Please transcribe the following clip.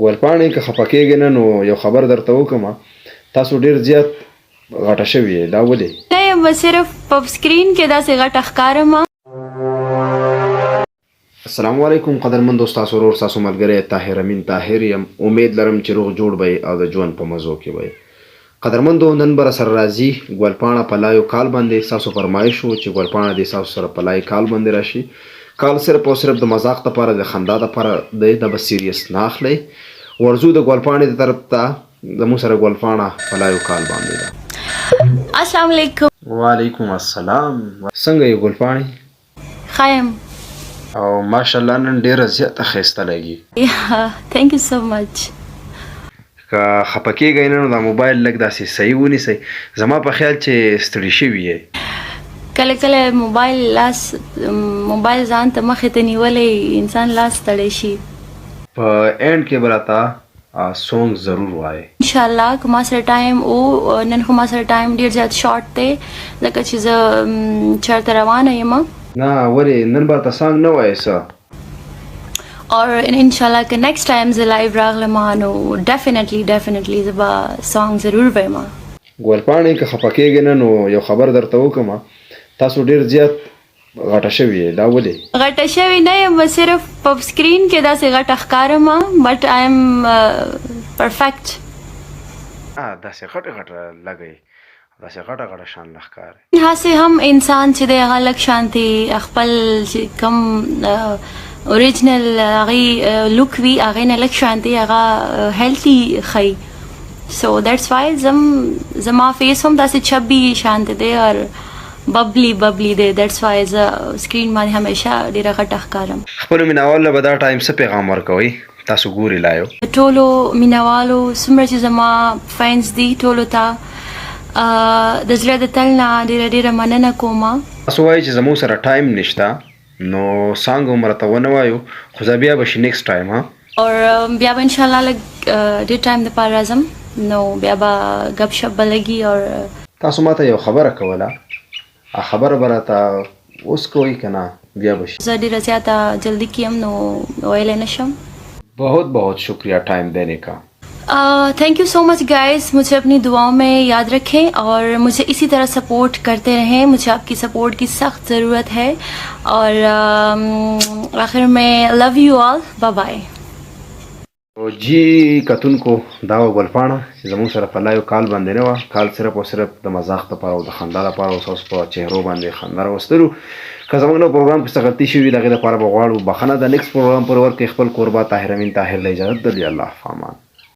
ګلپاڼې که خفه کېږئ نه نو یو خبر درته وکړم تاسو ډېر زیات غټه شوي یې دا ولې نه یم صرف په سکرین کې داسې غټه ښکارم. السلام علیکم قدرمندو ستاسو ورور ستاسو ملګری طاهر امین طاهر یم. امید لرم چې روغ جوړ به او د ژوند په مزو کې به قدرمندو نن به راسره راځي ګلپاڼه په لایو کال باندې ستاسو فرمایش و چې ګلپاڼه دې ستاسو سره په لای کال باندې راشي. کال صرف او صرف د مذاق دپاره د خندا دپاره دی دا به سیریس نه اخلئ. ورځو د ګلپاڼې د طرف ته زموږ سره ګلپاڼه په لایو کال باندې ده. السلام علیکم. وعلیکم السلام. څنګه یې ګلپاڼې؟ ښه یم او ماشاءالله نن ډېره زیاته ښایسته لګي. تھینک یو سو مچ. که خفه کېږئ نه نو دا موبایل لږ داسې صحیح ونیسئ. زما په خیال چې ستړي شوي یې. کله کله موبایل ځان ته مخې ته نیولی انسان لاس ستړی شي. په اینډ کې به راته سونګ ضرور وایې انشاءالله. که ما سره ټایم او نن خو ما سره ټایم ډېر زیات شارټ دی ځکه چې زه چېرته روانه یم. نه ولې نن به راته سانګ نه وایې څه؟ اور انشاءالله که نیکسټ ټایم زه لایو راغلم نو ډیفینټلی زه به سانګ ضرور وایم. ګلپاڼې که خفه کېږئ نه نو یو خبر درته وکړم تاسو ډېر زیات غټه شوي یې دا ولې؟ غټه شوي نه یم صرف په سکرین کې داسې غټه ښکارم بټ آی ایم پرفیکټ. داسې غټه لګئ داسې غټه شان نه ښکارئ. هسې هم انسان چې دی هغه لږ شانتې خپل چې کوم اوریجنل هغې لوک وي هغې نه لږ شانتې هغه هیلتي ښیي. سو دیټس وای زما فیس هم داسې چبي شانتې دی اور ببلی دی. دیټس وای زه سکرین باندې همیشه ډېره غټه ښکارم. خپلو مینهوالو به دا ټایم څه پیغام ورکوئ تاسو ګوري لایو؟ ټولو مینهوالو څومره چې زما فینس دي ټولو ته د زړه د تل نه ډېره مننه کوم. تاسو وایئ چې زموږ سره ټایم نشته نو سانګ هم راته ونه وایو خو زه بیا به شي نیکسټ ټایم اور بیا به انشاءالله لږ ډېر ټایم دپاره راځم نو بیا به ګپ شپ به لګي. اور تاسو ماته یو خبره کوله خبره به راته اوس کوئ که نه بیا به شي؟ زه ډېره زیاته جلدی کیم نو ویلی نه شم. बहुत शुक्रिया टाइम देने का. Thank you so much guys. मुझे अपनी दुआओं में याद रखें और मुझे इसी तरह सपोर्ट करते रहें. मुझे आपकी सपोर्ट की सख्त ज़रूरत है और आखिर में love you all. Bye bye. जी کتونکو دا ګلپاڼه چې زموږ سره په لایو کال باندې نه وه. کال صرف او صرف د مذاق دپاره او د خندا دپاره او ستاسو په چهرو باندې خندا راوستلو. که زموږ نه پروګرام کې څه غلطي شوي د هغې دپاره به غواړو بخښنه. د نیکسټ پروګرام پر ور کې خپل کوربه طاهر امین طاهر له اجازت درلي. الله فامان.